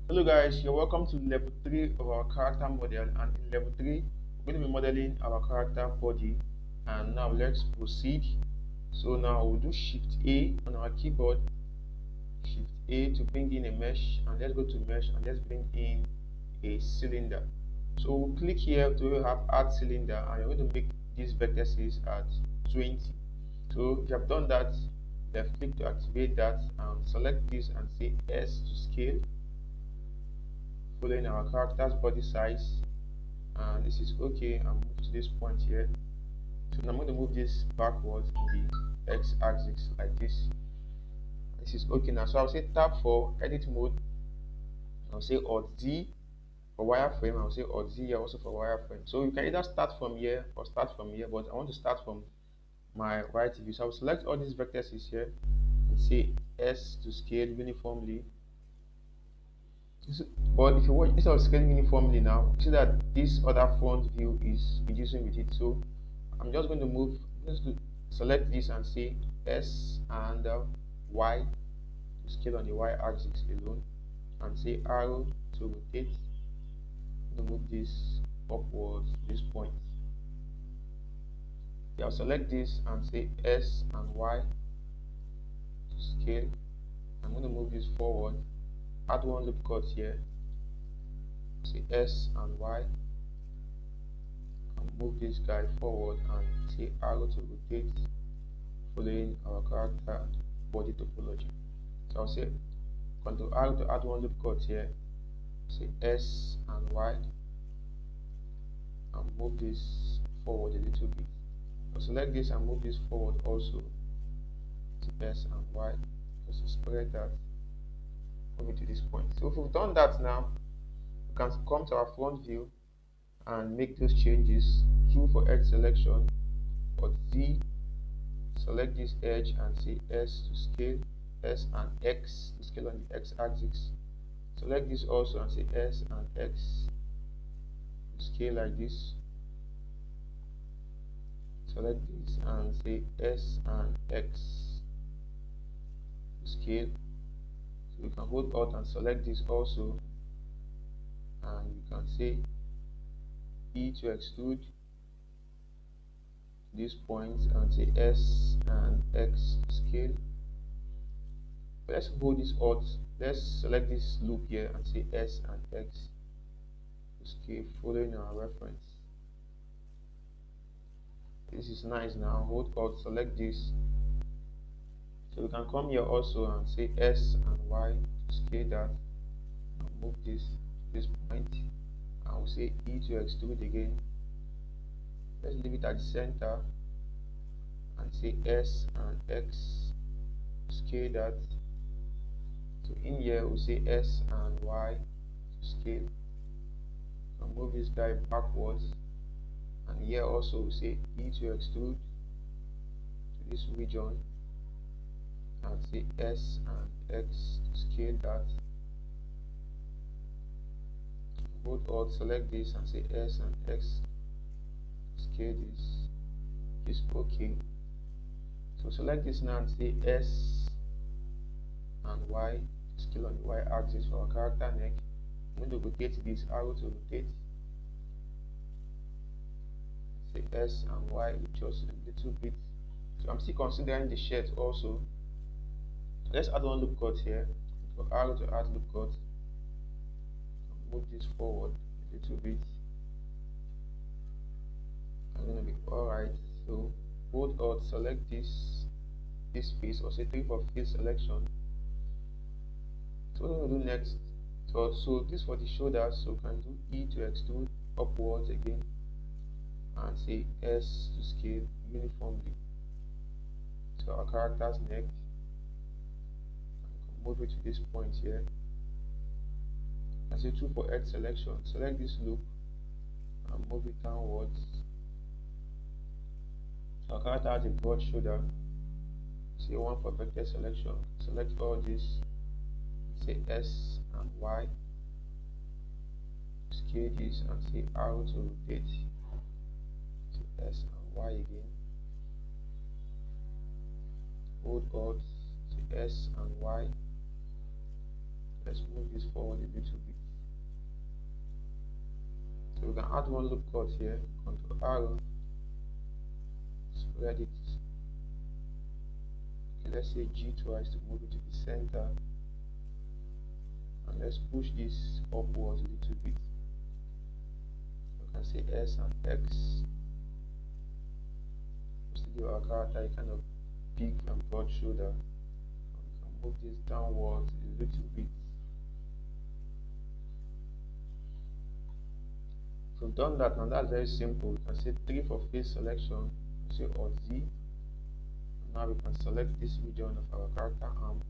Hello guys, you're welcome to level 3 of our character model, and in level 3 we're going to be modeling our character body. And now let's proceed. So now we'll do shift A on our keyboard, shift A to bring in a mesh, and let's go to mesh and let's bring in a cylinder. So we'll click here to have add cylinder, and you're going to make these vertices at 20. So if you have done that, left click to activate that and select this and say S to scale, following our character's body size, and this is okay, and move to this point here. So now I'm going to move this backwards in the x-axis like this. This is okay now. So I'll say tab for edit mode, I'll say Alt Z for wireframe, I'll say Alt Z here also for wireframe. So you can either start from here or start from here, but I want to start from my right view. So I'll select all these vertices here and say S to scale uniformly. But if you watch, instead of scaling uniformly now, you see that this other front view is reducing with it. So I'm just going to move, just to select this and say S and Y to scale on the Y axis alone, and say arrow to rotate to move this upwards to this point. I'll select this and say S and Y to scale. I'm going to move this forward, add one loop cut here, say S and Y, and move this guy forward and say arrow to rotate, following our character body topology. So I'll say Ctrl R to add one loop cut here, say S and Y, and move this forward a little bit. I'll select this and move this forward also, say S and Y, just to spread that, move it to this point. So if we've done that now, we can come to our front view and make those changes. 2 for edge selection, or Z, select this edge and say S to scale, S and X to scale on the X axis. Select this also and say S and X to scale like this. Select this and say S and X to scale. So you can hold Alt and select this also, and you can say E to extrude this point and say S and X to scale. Let's hold this Alt, let's select this loop here and say S and X to scale, following our reference. This is nice. Now hold Alt, select this. So we can come here also and say S and Y to scale that, and move this point, and we'll say E to extrude again. Let's leave it at the center and say S and X to scale that. So in here we'll say S and Y to scale, and move this guy backwards, and here also we'll say E to extrude to this region, and say S and X to scale that. Hold Alt, select this and say S and X to scale this okay. So select this now and say S and Y to scale on the Y axis for our character neck. I'm going to rotate this arrow to rotate. Say S and Y just a little bit. So I'm still considering the shirt also. Let's add one loop cut here. So arrow to add loop cut. Move this forward a little bit. I'm gonna be alright. So hold Alt, select this face, or say 3 for face selection. So what we're gonna do next? So this for the shoulders. So we can do E to extrude upwards again, and say S to scale uniformly. So our character's neck, move it to this point here, and say 2 for edge selection. Select this loop and move it downwards. So our character has a broad shoulder. Say 1 for vector selection. Select all this, say S and Y, scale this and say arrow to rotate. Say S and Y again. Hold Alt, say S and Y. Let's move this forward a little add one loop cut here, control arrow, spread it. Okay, let's say G twice to move it to the center, and let's push this upwards a little bit. You can say S and X just to give our character a kind of big and broad shoulder. We can move this downwards a little bit. So we've done that. Now that's very simple. We can say 3 for face selection, say Alt Z. Now we can select this region of our character arm.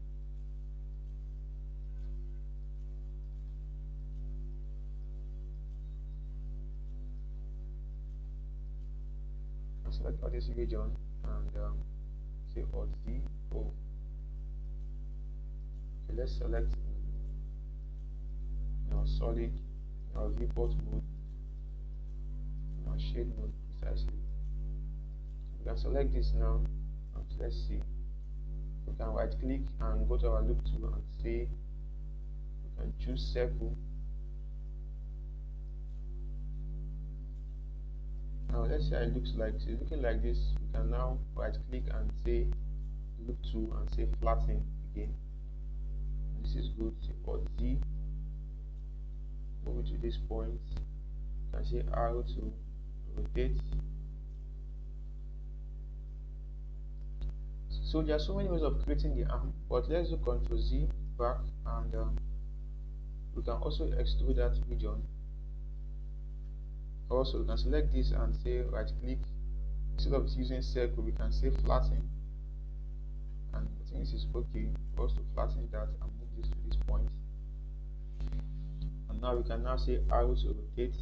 Select all this region and say Alt Z. Oh, okay, let's select our solid, our viewport mode, our shade mode precisely. We can select this now. Let's see. We can right click and go to our loop tool and say we can choose circle. Now let's say it looks like it's looking like this. We can now right click and say loop tool and say flatten again. This is good. Say Alt Z. Move it to this point. You can say arrow to rotate. So there are so many ways of creating the arm, but let's do Ctrl Z back, and we can also extrude that region. Also, we can select this and say right click. Instead of using circle, we can say flatten, and I think this is okay for us to flatten that and move this to this point. And now we can now say arrow to rotate,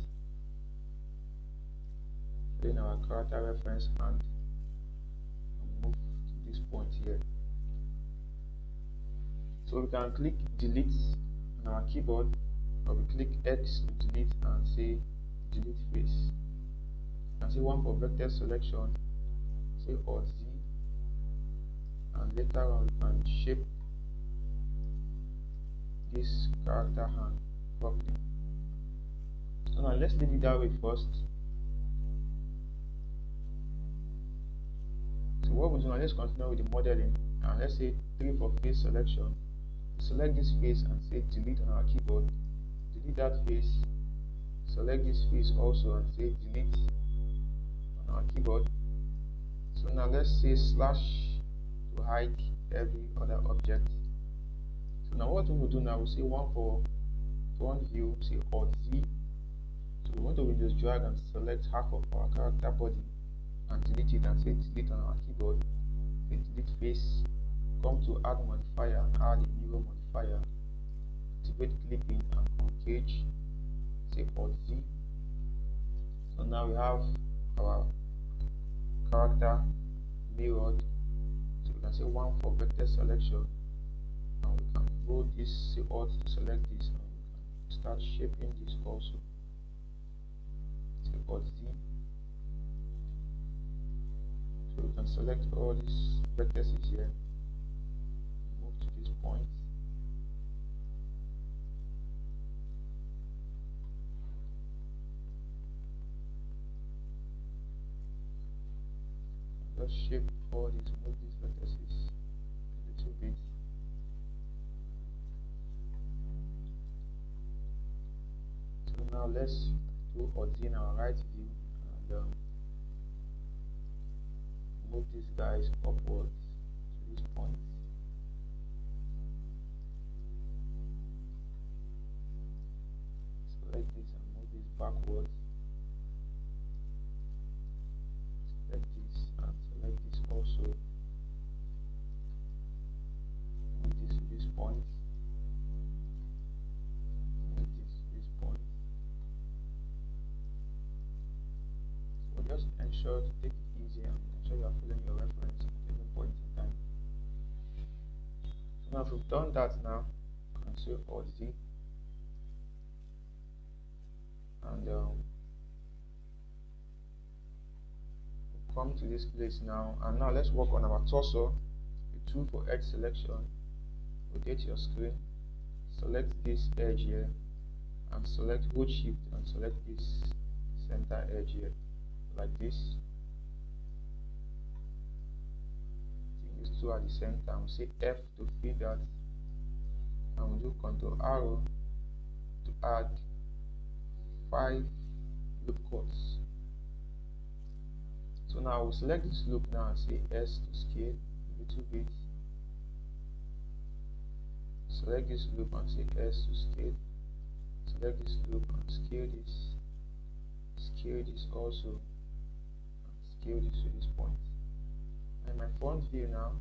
then our character reference hand, and move to this point here. So we can click delete on our keyboard, or we click X to delete and say delete face. You can say 1 for vector selection, say Alt Z, and later on we can shape this character hand properly. So now let's leave it that way first. So what we do now, let's continue with the modeling, and let's say 3 for face selection. Select this face and say delete on our keyboard. Delete that face. Select this face also and say delete on our keyboard. So now let's say slash to hide every other object. So now what we will do now, we'll say 1 for front view, say Alt Z. So we want to Windows drag and select half of our character body and delete it and say delete on our keyboard. Say delete face. Come to add modifier and add a mirror modifier. Activate clipping and concave. Say Alt Z. So now we have our character mirrored. So we can say 1 for vector selection, and we can go this, say Alt to select this, and we can start shaping this also. Say Alt Z. So we can select all these vectors here, move to this point. Just shape all these, move these vertices a little bit. So now let's do Alt Z in our right view and move these guys upwards to this point. Select this and move this backwards. Select this and select this also. Move this to this point. Select this to this point. So just ensure to take it easy and ensure you are following your reference at every point in time. So now if we've done that now, you can say Alt Z and we'll come to this place now, and now let's work on our torso. The tool for edge selection, rotate your screen, select this edge here and select hold shift and select this center edge here, like this. Take these two at the center, and we'll say F to fill that, and we'll do Ctrl arrow to add 5 loop cuts. So now we'll select this loop now and say S to scale a little bit. Select this loop and say S to scale. Select this loop and scale this also, and scale this to this point. And my front view now,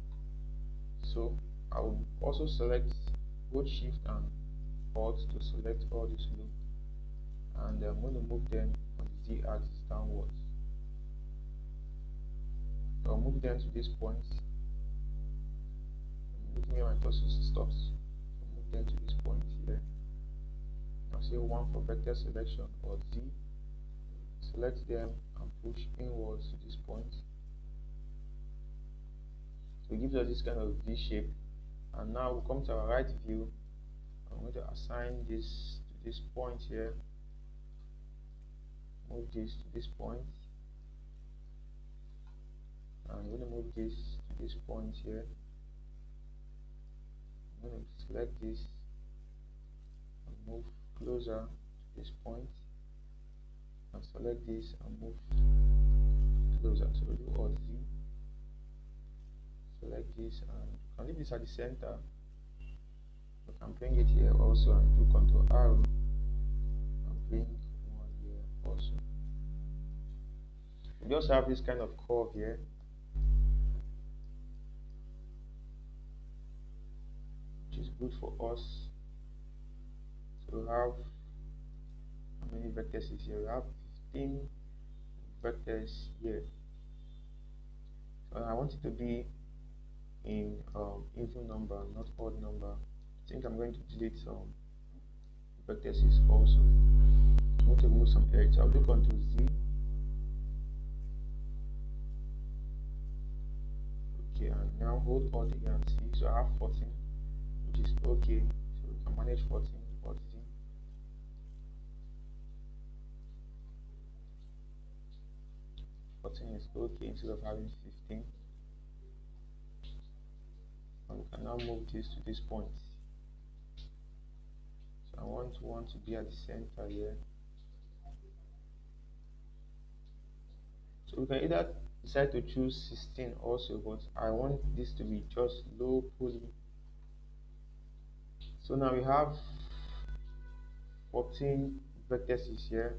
so I will also select both Shift and Alt to select all this loop, and I'm going to move them on the Z axis downwards. So I'll move them to this point. I'm looking where my torso stops. I'll move them to this point here. I'll say 1 for vector selection, or Z. Select them and push inwards to this point. So it gives us this kind of V shape. And now we'll come to our right view. I'm going to assign this to this point here. Move this to this point. And I'm going to move this to this point here. I'm going to select this and move closer to this point, and select this and move closer. So we'll do Alt Z. Select this, and you can leave this at the center. You can bring it here also and do Ctrl arrow and bring one here also. We just have this kind of curve here. Which is good for us. So we have how many vectors is here? We have 15 vectors here. So I want it to be in even number, not odd number. I think I'm going to delete some vectors also. I want to remove some edge. I'll do Ctrl Z. Okay, and now hold Alt again and see. So I have 14, which is okay. So we can manage 14. Alt Z. 14 is okay instead of having 15. And we can now move this to this point. So I want one to be at the center here. So we can either decide to choose 16 also, but I want this to be just low poly. So now we have 14 vectors here.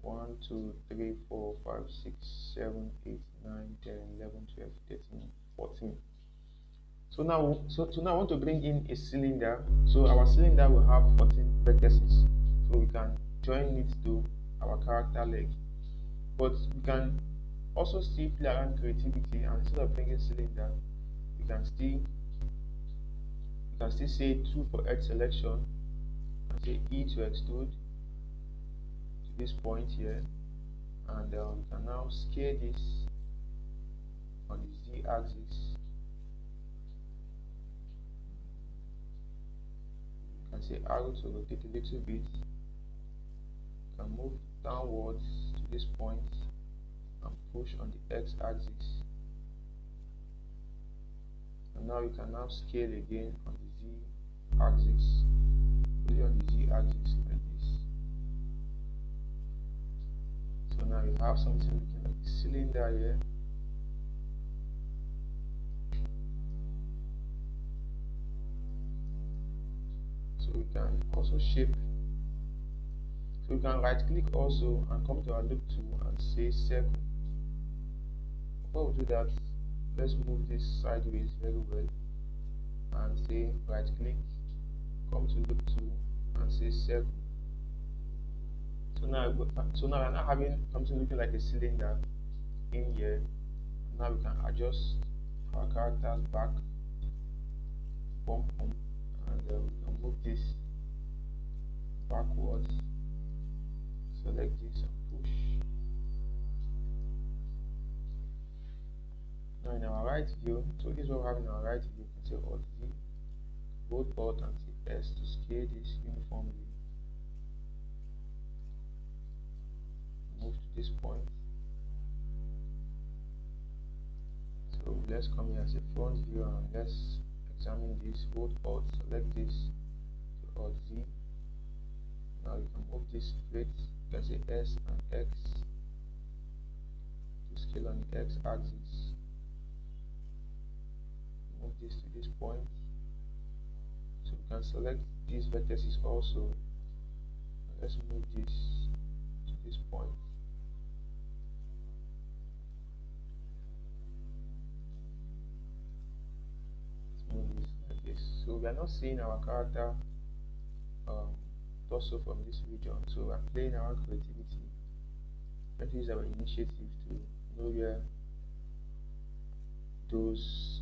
1, 2, 3, 4, 5, 6, 7, 8, 9, 10, 11, 12, 13, 14. So now I want to bring in a cylinder. So our cylinder will have 14 vectors. So we can join it to our character leg. But we can also still play around creativity, and instead of bringing cylinder, we can still say 2 for edge selection, and say E to extrude to this point here, and we can now scale this on the Z axis. You can say arrow to rotate a little bit. You can move downwards to this point and push on the X axis. And now you can now scale again on the Z axis. Put it on the Z axis like this. So now you have something looking like a cylinder here. So we can also shape. So we can right click also and come to our loop tool and say circle. Before we do that, let's move this sideways very well and say right click, come to loop tool and say circle. So now I'm not having something looking like a cylinder in here. Now we can adjust our characters back, and we can move this backwards. Select this and push. Now in our right view, so this is what we have in our right view. You can say Alt Z, hold Alt and say S to scale this uniformly. Move to this point. So let's come here as a front view and let's examine this. Hold Alt, select this to Alt Z. Now you can move this plate. You can say S and X to scale on the X axis. Move this to this point. So we can select these vertices also. Let's move this to this point. Let's move this like this. So we are not seeing our character torso from this region. So we are playing our creativity. Let's use our initiative to know where those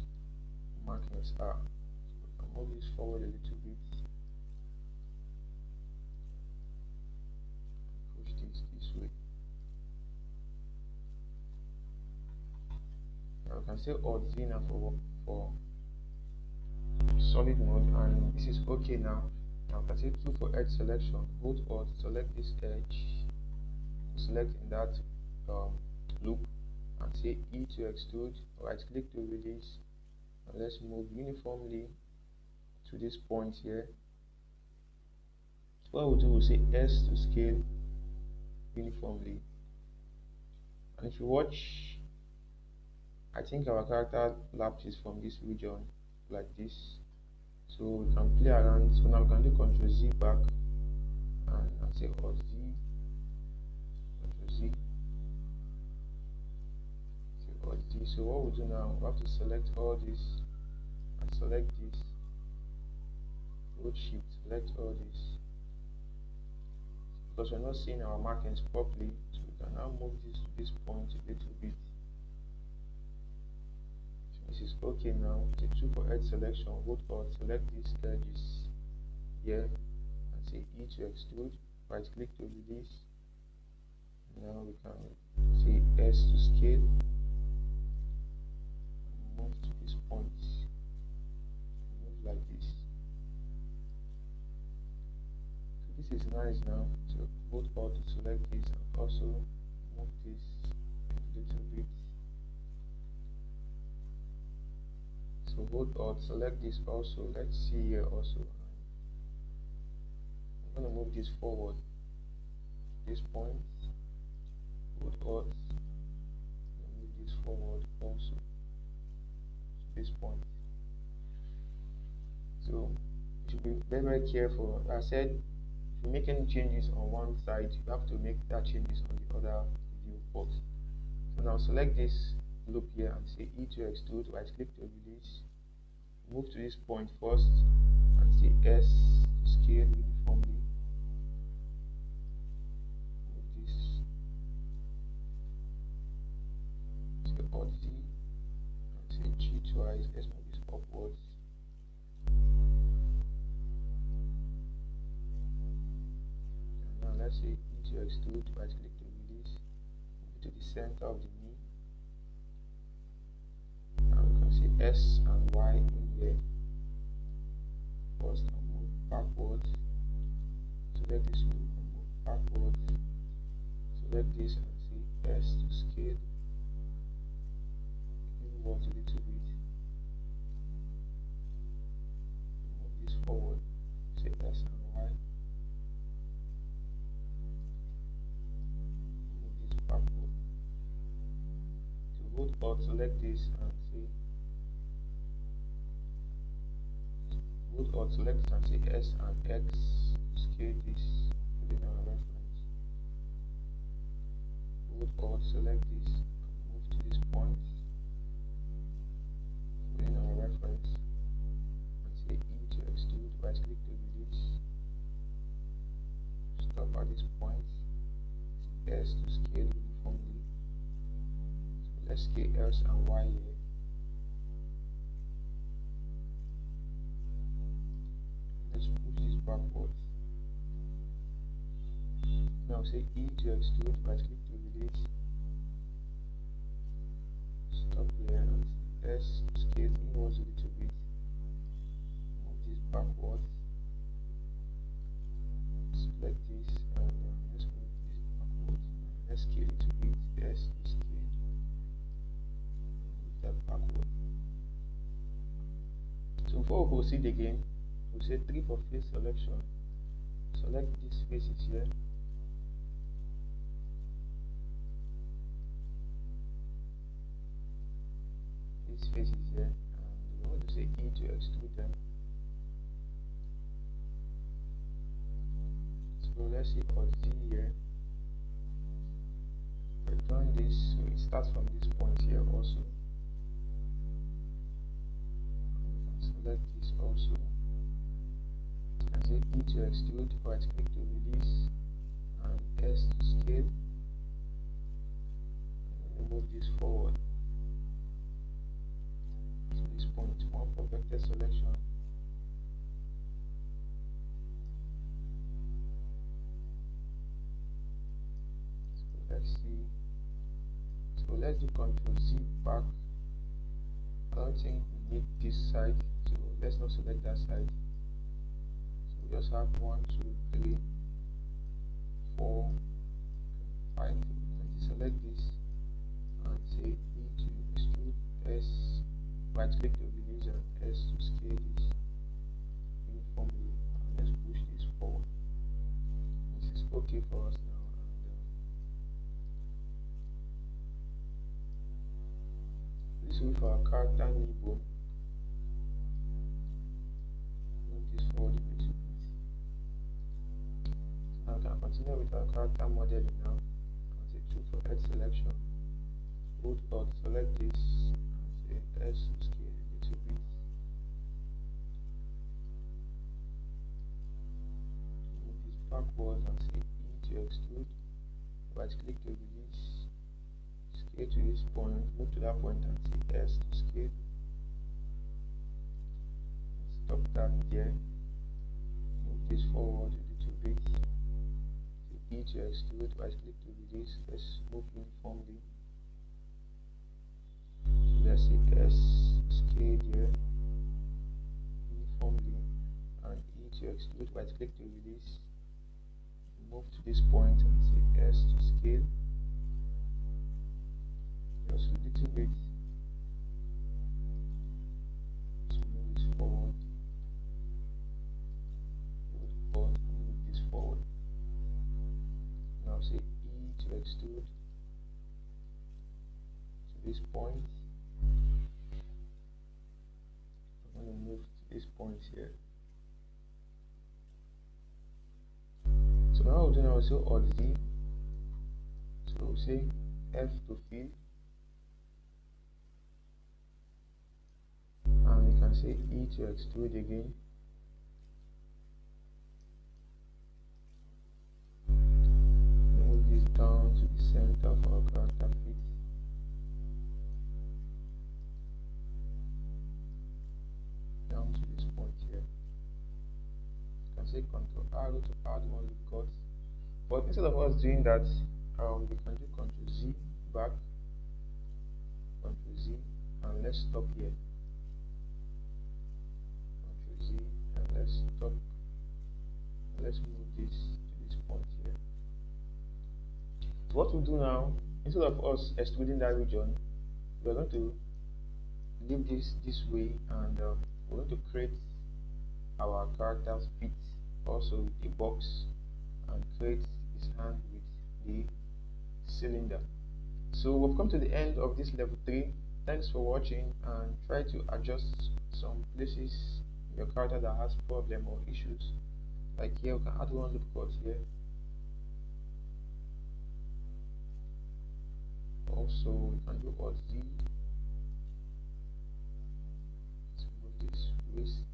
markings are. So we can move this forward a little bit. Push this way. Now we can say Alt Z now for solid mode, and this is okay now. Now I can say 2 for edge selection. Hold Alt, select this edge, select in that loop, and say E to extrude. Right click to release, and let's move uniformly to this point here. What we'll do, we'll say S to scale uniformly. And if you watch, I think our character lapses from this region like this. So we can play around. So now we can do Ctrl Z back and say Alt Z, Ctrl Z, say Alt Z. So what we do now, we have to select all this and select this. Hold Shift, select all this, because we're not seeing our markings properly. So we can now move this to this point a little bit. This is okay now. Say 2 for edge selection. Hold Alt, select these edges here and say E to extrude. Right click to release. Now we can say S to scale and move to this point. Move like this. So this is nice now. So hold Alt to select this and also move this a little bit. So hold Alt, select this also. Let's see here also. I'm going to move this forward. This point. Hold Alt. Move this forward also. To this point. So you should be very, very careful. I said, if you make any changes on one side, you have to make that changes on the other viewport. So now select this loop here and say E to extrude. Right click to release. Move to this point first and say S to scale uniformly. Move this. Say Alt Z and say G twice. Let's move this upwards. And now let's say E to extrude. Right click to release. Move to the center of the knee. And we can see S and Y in here. First, and move backwards. Select this loop and move backwards. Select this and say S to scale. Inwards a little bit. Move this forward. Say S and Y. Move this backward. To hold Alt, select this and say hold Alt, select this and say S and X to scale this within our reference. Hold Alt, select this and move to this point within our reference and say E to extrude. Right click to release. Stop at this point. S to scale uniformly. So let's scale S and Y here. Let's push this backwards. Now say E to extrude, right click to release. Stop here and S to scale inwards a little bit. Move this backwards. Select this and let's move this backwards. Let's scale it to before we proceed again, we'll say 3 for face selection. Select these faces here. These faces here, and we want to say E to extrude them. So let's see Alt Z here. Return this, so it starts from this point here also. Select this also. And say E to extrude, right click to release, and S to scale. And move this forward to this point. 1 for vector selection. Let's see. So let's do Ctrl Z back. I don't think we need this side, so let's not select that side. So we just have 1, 2, 3, 4, 5. Let's select this and say E to extrude, S, right click to release, and S to scale this uniformly. And let's push this forward. This is okay for us now. This will be for our character Nebo. Move this forward a little bit. Now we can continue with our character modeling now. And say 2 for head selection. Hold Alt, select this, and say S to scale a little bit. Move this backwards and say E to extrude. Right click to release. Scale to this point, move to that point and say S to scale. Stop that there. Move this forward a little bit. Say E to extrude, right click to release. Let's move uniformly. So let's say S scale here uniformly, and E to extrude, right click to release. Move to this point and say S to scale. Just a little bit. So move this forward. Move this forward. Now say E to extrude to this point. I'm going to move to this point here. So now we'll do now also Alt Z. So we'll say F to fill. And we can say E to extrude again. Move this down to the center of our character feet. Down to this point here. You can say Ctrl Arrow to add one loop cut. But instead of us doing that, we can do Ctrl Z back, Ctrl Z, and let's stop here. And let's stop. Let's move this to this point here. So what we'll do now, instead of us extruding that region, we're going to leave this way, and we're going to create our character's feet also with a box, and create his hand with the cylinder. So we've come to the end of this level 3. Thanks for watching, and try to adjust some places your character that has problem or issues. Like here, we can add one loop cut here. Also, we can do Alt Z. Let's move this wrist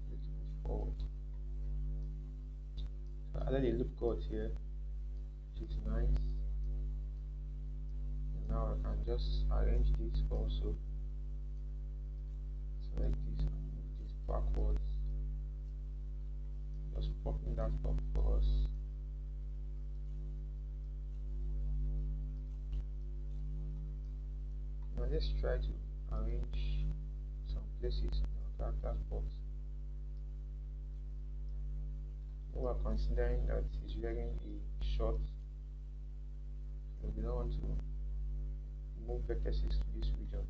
a little bit forward. So I added a loop cut here, which is nice. And now I can just arrange this also. Select this and move this backwards. Just popping that up for us. Now let's try to arrange some places in our character's box. We are considering that he's wearing a short, so we don't want to move vector 6 to this region.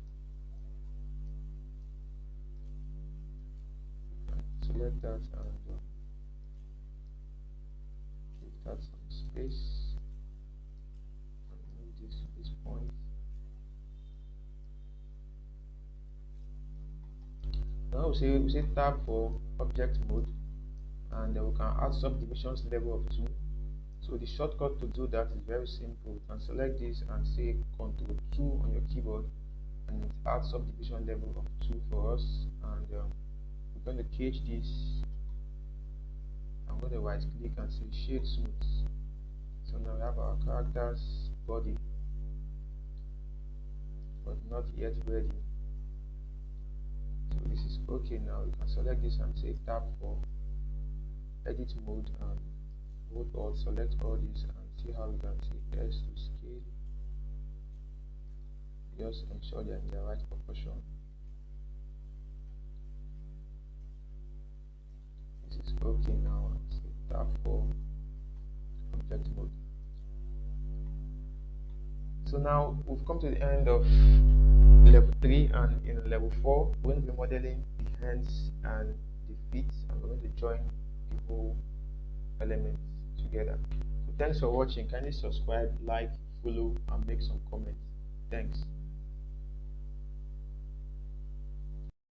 select that and give that some space and move this to this point. Now we say tab for object mode, and then we can add subdivisions level of 2. So the shortcut to do that is very simple. You can select this and say Ctrl 2 on your keyboard, and it adds subdivision level of 2 for us. And we're going to cage this. I'm going to right click and say shade smooth. So now we have our character's body, but not yet ready. So this is okay. Now you can select this and say tab for edit mode and hold Alt, select all these and see how we can say S to scale. Just ensure they're in the right proportion. This is okay now, and say tab for object mode. So now we've come to the end of level 3, and in level 4 we're going to be modeling the hands and the feet, and we're going to join the whole elements together. So thanks for watching. Kindly subscribe, like, follow, and make some comments. Thanks.